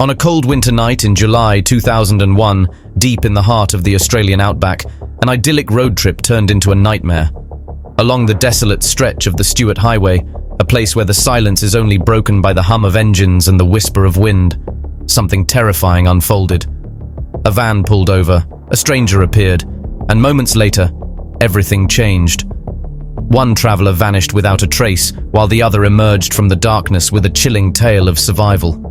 On a cold winter night in July 2001, deep in the heart of the Australian outback, an idyllic road trip turned into a nightmare. Along the desolate stretch of the Stuart Highway, a place where the silence is only broken by the hum of engines and the whisper of wind, something terrifying unfolded. A van pulled over, a stranger appeared, and moments later, everything changed. One traveler vanished without a trace, while the other emerged from the darkness with a chilling tale of survival.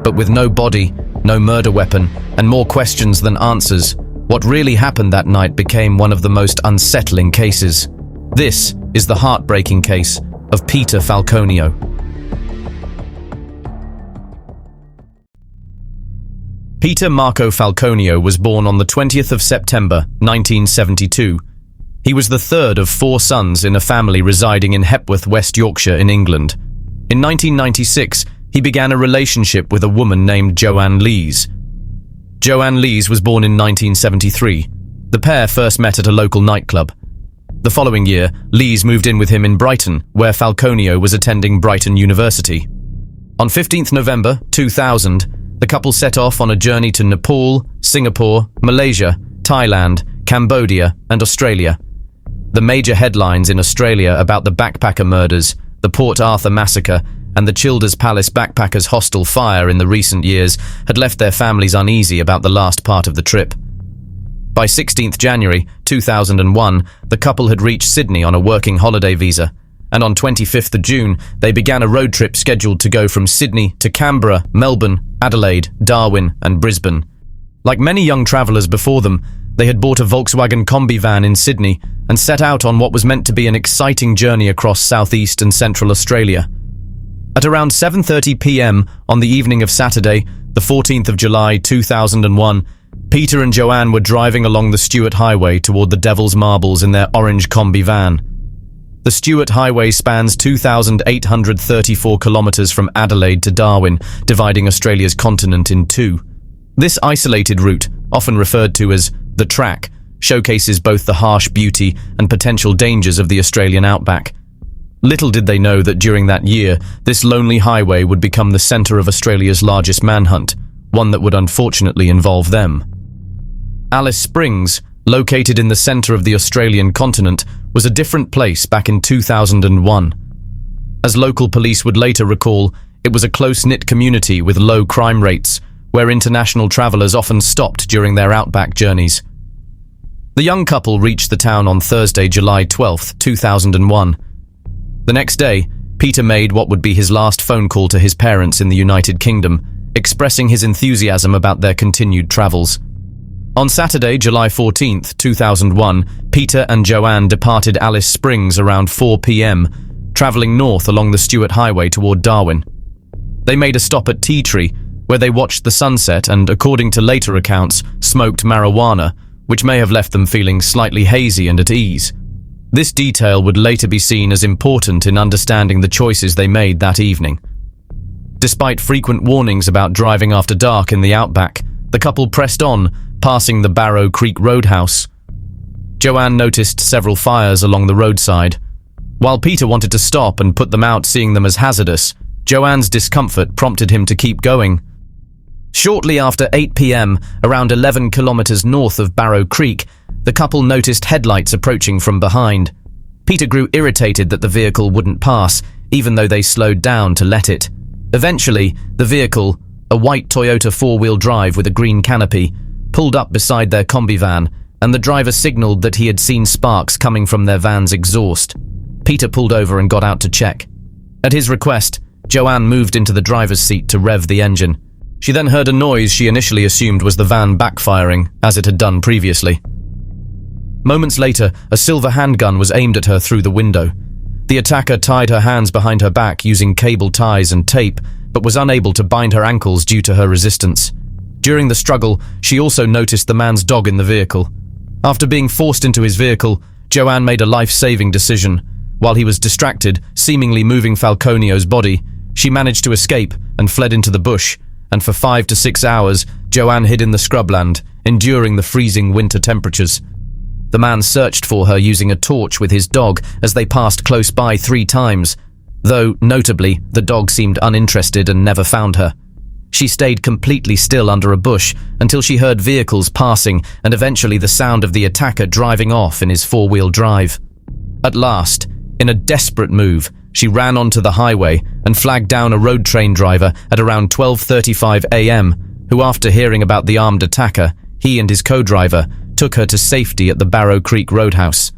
But with no body, no murder weapon, and more questions than answers, what really happened that night became one of the most unsettling cases. This is the heartbreaking case of Peter Falconio. Peter Marco Falconio was born on the 20th of September, 1972. He was the third of 4 sons in a family residing in Hepworth, West Yorkshire in England. In 1996, he began a relationship with a woman named Joanne Lees. Joanne Lees was born in 1973. The pair first met at a local nightclub. The following year, Lees moved in with him in Brighton, where Falconio was attending Brighton University. On 15th November 2000, the couple set off on a journey to Nepal, Singapore, Malaysia, Thailand, Cambodia, and Australia. The major headlines in Australia about the backpacker murders, the Port Arthur massacre, and the Childers Palace backpackers' hostel fire in the recent years had left their families uneasy about the last part of the trip. By 16th January 2001, the couple had reached Sydney on a working holiday visa, and on 25th of June, they began a road trip scheduled to go from Sydney to Canberra, Melbourne, Adelaide, Darwin, and Brisbane. Like many young travellers before them, they had bought a Volkswagen Combi van in Sydney and set out on what was meant to be an exciting journey across southeast and central Australia. At around 7:30 p.m. on the evening of Saturday, the 14th of July 2001, Peter and Joanne were driving along the Stuart Highway toward the Devil's Marbles in their orange Combi van. The Stuart Highway spans 2,834 kilometres from Adelaide to Darwin, dividing Australia's continent in two. This isolated route, often referred to as the track, showcases both the harsh beauty and potential dangers of the Australian outback. Little did they know that during that year, this lonely highway would become the centre of Australia's largest manhunt, one that would unfortunately involve them. Alice Springs, located in the centre of the Australian continent, was a different place back in 2001. As local police would later recall, it was a close-knit community with low crime rates, where international travellers often stopped during their outback journeys. The young couple reached the town on Thursday, July 12, 2001. The next day, Peter made what would be his last phone call to his parents in the United Kingdom, expressing his enthusiasm about their continued travels. On Saturday, July 14, 2001, Peter and Joanne departed Alice Springs around 4 p.m, travelling north along the Stuart Highway toward Darwin. They made a stop at Tea Tree, where they watched the sunset and, according to later accounts, smoked marijuana, which may have left them feeling slightly hazy and at ease. This detail would later be seen as important in understanding the choices they made that evening. Despite frequent warnings about driving after dark in the outback, the couple pressed on, passing the Barrow Creek Roadhouse. Joanne noticed several fires along the roadside. While Peter wanted to stop and put them out, seeing them as hazardous, Joanne's discomfort prompted him to keep going. Shortly after 8 p.m, around 11 kilometres north of Barrow Creek, the couple noticed headlights approaching from behind. Peter grew irritated that the vehicle wouldn't pass, even though they slowed down to let it. Eventually, the vehicle, a white Toyota 4-wheel drive with a green canopy, pulled up beside their Combi van, and the driver signalled that he had seen sparks coming from their van's exhaust. Peter pulled over and got out to check. At his request, Joanne moved into the driver's seat to rev the engine. She then heard a noise she initially assumed was the van backfiring, as it had done previously. Moments later, a silver handgun was aimed at her through the window. The attacker tied her hands behind her back using cable ties and tape, but was unable to bind her ankles due to her resistance. During the struggle, she also noticed the man's dog in the vehicle. After being forced into his vehicle, Joanne made a life-saving decision. While he was distracted, seemingly moving Falconio's body, she managed to escape and fled into the bush, and for 5 to 6 hours, Joanne hid in the scrubland, enduring the freezing winter temperatures. The man searched for her using a torch with his dog as they passed close by 3 times, though, notably, the dog seemed uninterested and never found her. She stayed completely still under a bush until she heard vehicles passing and eventually the sound of the attacker driving off in his four-wheel drive. At last, in a desperate move, she ran onto the highway and flagged down a road train driver at around 12:35 a.m., who, after hearing about the armed attacker, he and his co-driver took her to safety at the Barrow Creek Roadhouse.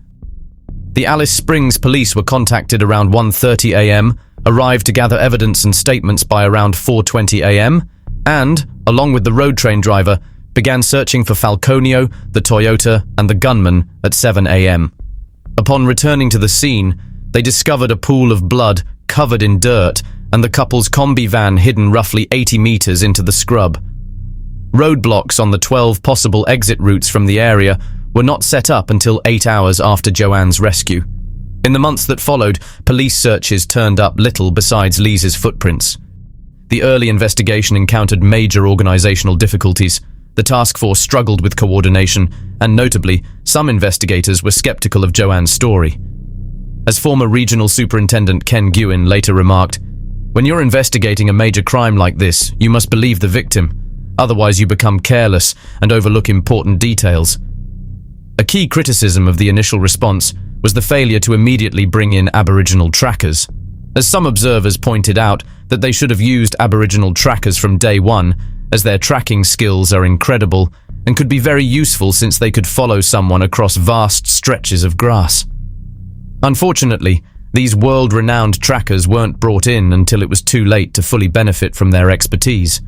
The Alice Springs police were contacted around 1:30 a.m., arrived to gather evidence and statements by around 4:20 a.m., and, along with the road train driver, began searching for Falconio, the Toyota, and the gunman at 7 a.m. Upon returning to the scene, they discovered a pool of blood covered in dirt and the couple's combi van hidden roughly 80 meters into the scrub. Roadblocks on the 12 possible exit routes from the area were not set up until 8 hours after Joanne's rescue. In the months that followed, police searches turned up little besides Lisa's footprints. The early investigation encountered major organizational difficulties. The task force struggled with coordination, and notably, some investigators were skeptical of Joanne's story. As former regional superintendent Ken Guin later remarked, "When you're investigating a major crime like this, you must believe the victim. Otherwise you become careless and overlook important details." A key criticism of the initial response was the failure to immediately bring in Aboriginal trackers, as some observers pointed out that they should have used Aboriginal trackers from day one, as their tracking skills are incredible and could be very useful since they could follow someone across vast stretches of grass. Unfortunately, these world-renowned trackers weren't brought in until it was too late to fully benefit from their expertise.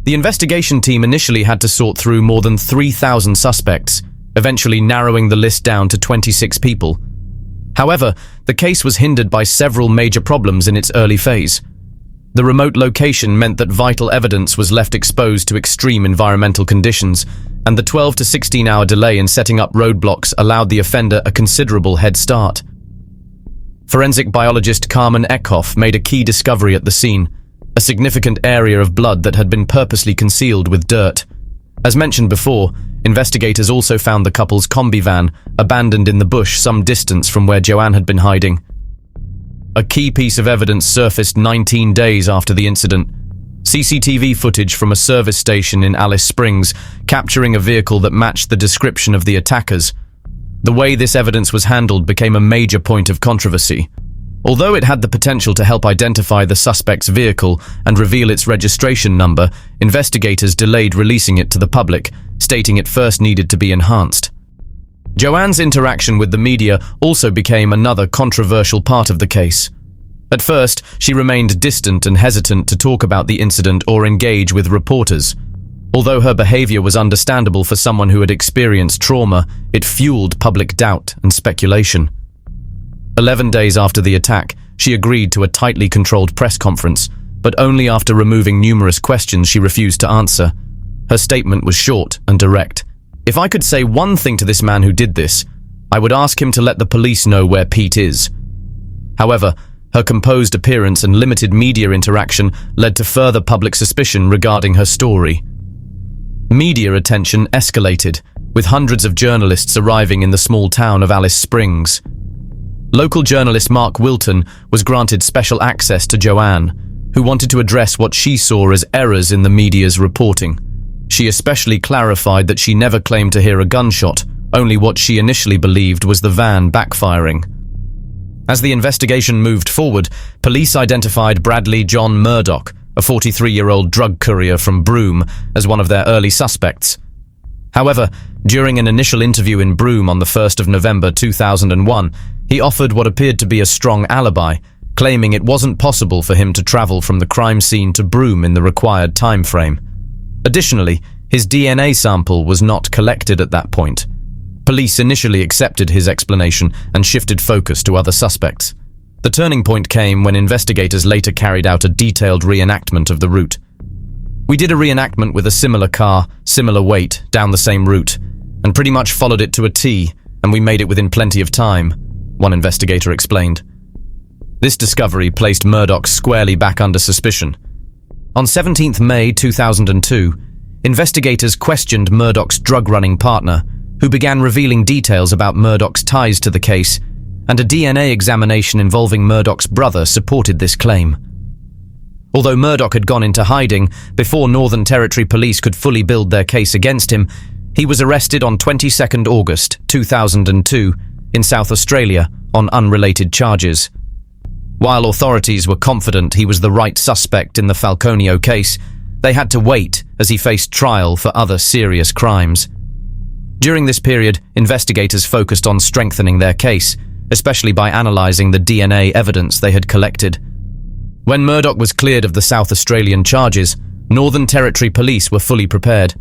The investigation team initially had to sort through more than 3,000 suspects, eventually narrowing the list down to 26 people. However, the case was hindered by several major problems in its early phase. The remote location meant that vital evidence was left exposed to extreme environmental conditions, and the 12 to 16-hour delay in setting up roadblocks allowed the offender a considerable head start. Forensic biologist Carmen Eckhoff made a key discovery at the scene, a significant area of blood that had been purposely concealed with dirt. As mentioned before, investigators also found the couple's combi van abandoned in the bush some distance from where Joanne had been hiding. A key piece of evidence surfaced 19 days after the incident. CCTV footage from a service station in Alice Springs, capturing a vehicle that matched the description of the attackers. The way this evidence was handled became a major point of controversy. Although it had the potential to help identify the suspect's vehicle and reveal its registration number, investigators delayed releasing it to the public, stating it first needed to be enhanced. Joanne's interaction with the media also became another controversial part of the case. At first, she remained distant and hesitant to talk about the incident or engage with reporters. Although her behavior was understandable for someone who had experienced trauma, it fueled public doubt and speculation. 11 days after the attack, she agreed to a tightly controlled press conference, but only after removing numerous questions she refused to answer. Her statement was short and direct. "If I could say one thing to this man who did this, I would ask him to let the police know where Pete is." However, her composed appearance and limited media interaction led to further public suspicion regarding her story. Media attention escalated, with hundreds of journalists arriving in the small town of Alice Springs. Local journalist Mark Wilton was granted special access to Joanne, who wanted to address what she saw as errors in the media's reporting. She especially clarified that she never claimed to hear a gunshot, only what she initially believed was the van backfiring. As the investigation moved forward, police identified Bradley John Murdoch, a 43-year-old drug courier from Broome, as one of their early suspects. However, during an initial interview in Broome on the 1st of November 2001, he offered what appeared to be a strong alibi, claiming it wasn't possible for him to travel from the crime scene to Broome in the required time frame. Additionally, his DNA sample was not collected at that point. Police initially accepted his explanation and shifted focus to other suspects. The turning point came when investigators later carried out a detailed reenactment of the route. "We did a reenactment with a similar car, similar weight, down the same route, and pretty much followed it to a T, and we made it within plenty of time," one investigator explained. This discovery placed Murdoch squarely back under suspicion. On 17th May 2002, investigators questioned Murdoch's drug-running partner, who began revealing details about Murdoch's ties to the case, and a DNA examination involving Murdoch's brother supported this claim. Although Murdoch had gone into hiding before Northern Territory Police could fully build their case against him, he was arrested on 22nd August 2002 in South Australia on unrelated charges. While authorities were confident he was the right suspect in the Falconio case, they had to wait as he faced trial for other serious crimes. During this period, investigators focused on strengthening their case, especially by analysing the DNA evidence they had collected. When Murdoch was cleared of the South Australian charges, Northern Territory Police were fully prepared.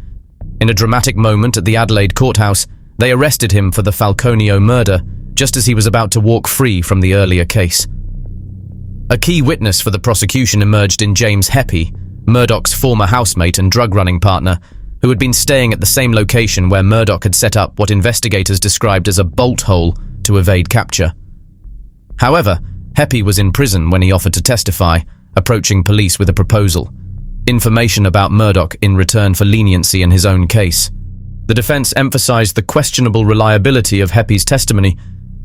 In a dramatic moment at the Adelaide courthouse, they arrested him for the Falconio murder, just as he was about to walk free from the earlier case. A key witness for the prosecution emerged in James Heppey, Murdoch's former housemate and drug-running partner, who had been staying at the same location where Murdoch had set up what investigators described as a bolt hole to evade capture. However, Heppey was in prison when he offered to testify, approaching police with a proposal: information about Murdoch in return for leniency in his own case. The defense emphasized the questionable reliability of Heppey's testimony,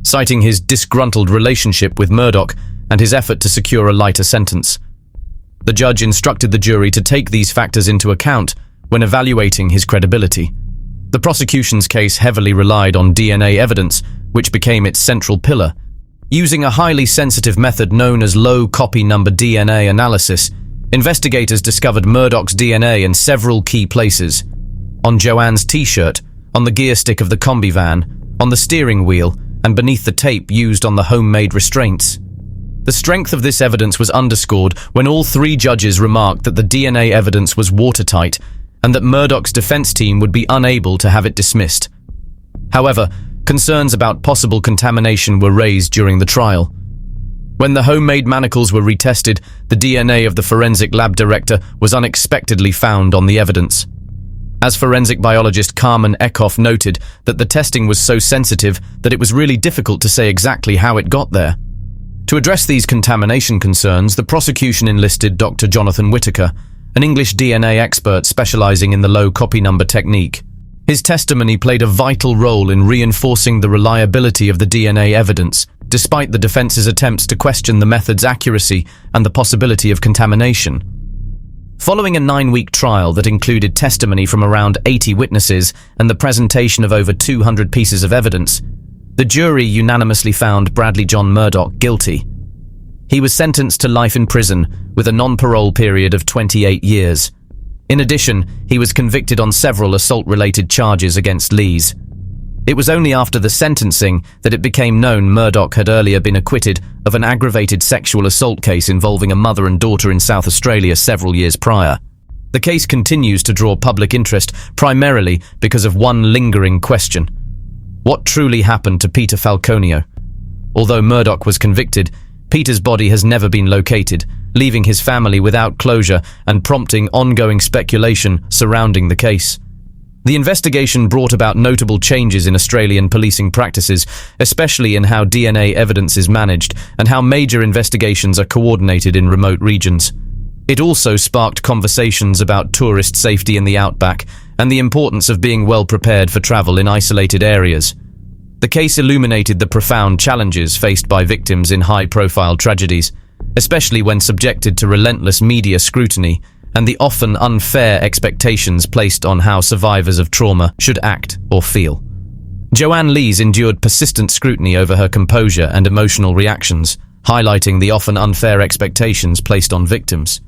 citing his disgruntled relationship with Murdoch and his effort to secure a lighter sentence. The judge instructed the jury to take these factors into account when evaluating his credibility. The prosecution's case heavily relied on DNA evidence, which became its central pillar. Using a highly sensitive method known as low copy number DNA analysis, investigators discovered Murdoch's DNA in several key places: on Joanne's t-shirt, on the gear stick of the combi van, on the steering wheel, and beneath the tape used on the homemade restraints. The strength of this evidence was underscored when all three judges remarked that the DNA evidence was watertight and that Murdoch's defense team would be unable to have it dismissed. However, concerns about possible contamination were raised during the trial. When the homemade manacles were retested, the DNA of the forensic lab director was unexpectedly found on the evidence. As forensic biologist Carmen Eckhoff noted, that the testing was so sensitive that it was really difficult to say exactly how it got there. To address these contamination concerns, the prosecution enlisted Dr. Jonathan Whitaker, an English DNA expert specializing in the low copy number technique. His testimony played a vital role in reinforcing the reliability of the DNA evidence, despite the defense's attempts to question the method's accuracy and the possibility of contamination. Following a 9-week trial that included testimony from around 80 witnesses and the presentation of over 200 pieces of evidence, the jury unanimously found Bradley John Murdoch guilty. He was sentenced to life in prison with a non-parole period of 28 years. In addition, he was convicted on several assault-related charges against Lees. It was only after the sentencing that it became known Murdoch had earlier been acquitted of an aggravated sexual assault case involving a mother and daughter in South Australia several years prior. The case continues to draw public interest primarily because of one lingering question: what truly happened to Peter Falconio? Although Murdoch was convicted, Peter's body has never been located, leaving his family without closure and prompting ongoing speculation surrounding the case. The investigation brought about notable changes in Australian policing practices, especially in how DNA evidence is managed and how major investigations are coordinated in remote regions. It also sparked conversations about tourist safety in the outback and the importance of being well prepared for travel in isolated areas. The case illuminated the profound challenges faced by victims in high-profile tragedies, especially when subjected to relentless media scrutiny and the often unfair expectations placed on how survivors of trauma should act or feel. Joanne Lees endured persistent scrutiny over her composure and emotional reactions, highlighting the often unfair expectations placed on victims.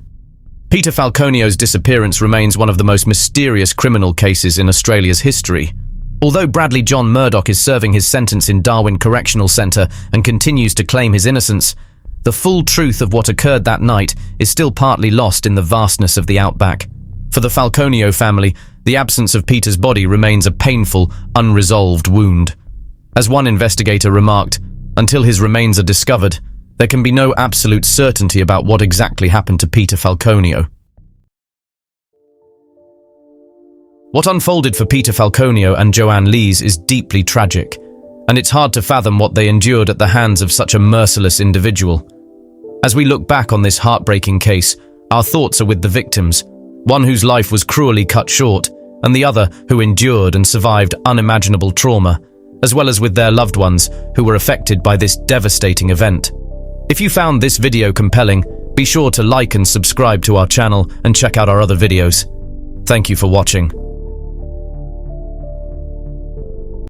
Peter Falconio's disappearance remains one of the most mysterious criminal cases in Australia's history. Although Bradley John Murdoch is serving his sentence in Darwin Correctional Centre and continues to claim his innocence, the full truth of what occurred that night is still partly lost in the vastness of the outback. For the Falconio family, the absence of Peter's body remains a painful, unresolved wound. As one investigator remarked, until his remains are discovered, there can be no absolute certainty about what exactly happened to Peter Falconio. What unfolded for Peter Falconio and Joanne Lees is deeply tragic, and it's hard to fathom what they endured at the hands of such a merciless individual. As we look back on this heartbreaking case, our thoughts are with the victims, one whose life was cruelly cut short, and the other who endured and survived unimaginable trauma, as well as with their loved ones who were affected by this devastating event. If you found this video compelling, Be sure to like and subscribe to our channel and check out our other videos. Thank you for watching.